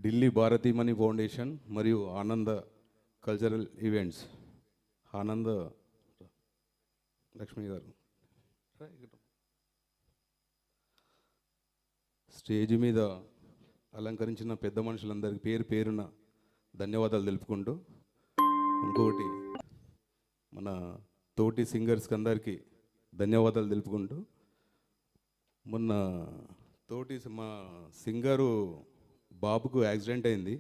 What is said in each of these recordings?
Delhi భారతీమణి foundation మరియు ఆనంద cultural events ఆనంద లక్ష్మి గారు స్టేజ్ మీద అలంకరించిన పెద్ద మనుషులందరికీ పేరు పేరున ధన్యవాదాలు తెలుపుకుంటూ, ఇంకొకటి మన తోటి సింగర్స్కి అందరికీ ధన్యవాదాలు తెలుపుకుంటూ, మొన్న తోటి మా సింగరు బాబుకు యాక్సిడెంట్ అయింది,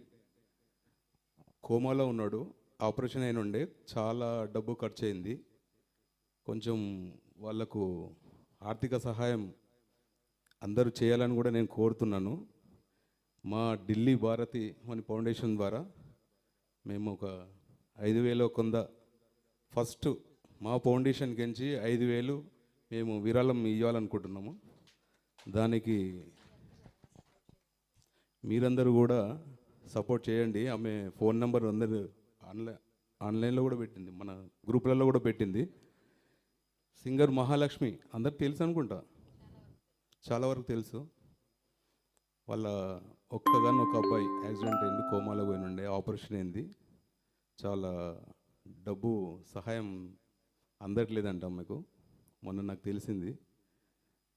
కోమాలో ఉన్నాడు, ఆపరేషన్ అయిన ఉండే, చాలా డబ్బు ఖర్చు అయింది. కొంచెం వాళ్ళకు ఆర్థిక సహాయం అందరూ చేయాలని కూడా నేను కోరుతున్నాను. మా ఢిల్లీ భారతి మన ఫౌండేషన్ ద్వారా మేము ఒక 5,000 కొంద ఫస్ట్ మా ఫౌండేషన్కి ఎంచి 5,000 మేము విరాళం ఇవ్వాలనుకుంటున్నాము. దానికి మీరందరూ కూడా సపోర్ట్ చేయండి. ఆమె ఫోన్ నెంబర్ అందరు ఆన్లైన్లో కూడా పెట్టింది, మన గ్రూపులలో కూడా పెట్టింది. సింగర్ మహాలక్ష్మి అందరికి తెలుసు అనుకుంటా, చాలా వరకు తెలుసు. వాళ్ళ ఒక అబ్బాయి యాక్సిడెంట్ అయింది, కోమాలో పోయినుండే, ఆపరేషన్ అయింది. చాలా డబ్బు సహాయం అందట్లేదంట ఆమెకు, మొన్న నాకు తెలిసింది.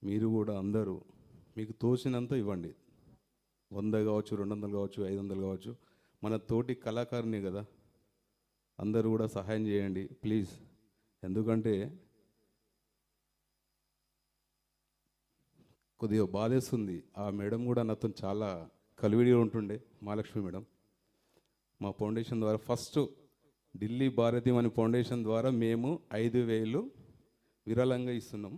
మీరు కూడా అందరూ మీకు తోచినంత ఇవ్వండి, 100 కావచ్చు, 200 కావచ్చు, 500 కావచ్చు. మన తోటి కళాకారుని కదా, అందరూ కూడా సహాయం చేయండి ప్లీజ్. ఎందుకంటే కొద్దిగా బాధేస్తుంది. ఆ మేడం కూడా నాతో చాలా కలివిడిగా ఉంటుండే, మహాలక్ష్మి మేడం. మా ఫౌండేషన్ ద్వారా ఫస్ట్ ఢిల్లీ భారతీమణి ఫౌండేషన్ ద్వారా మేము 5,000 విరాళంగా ఇస్తున్నాం.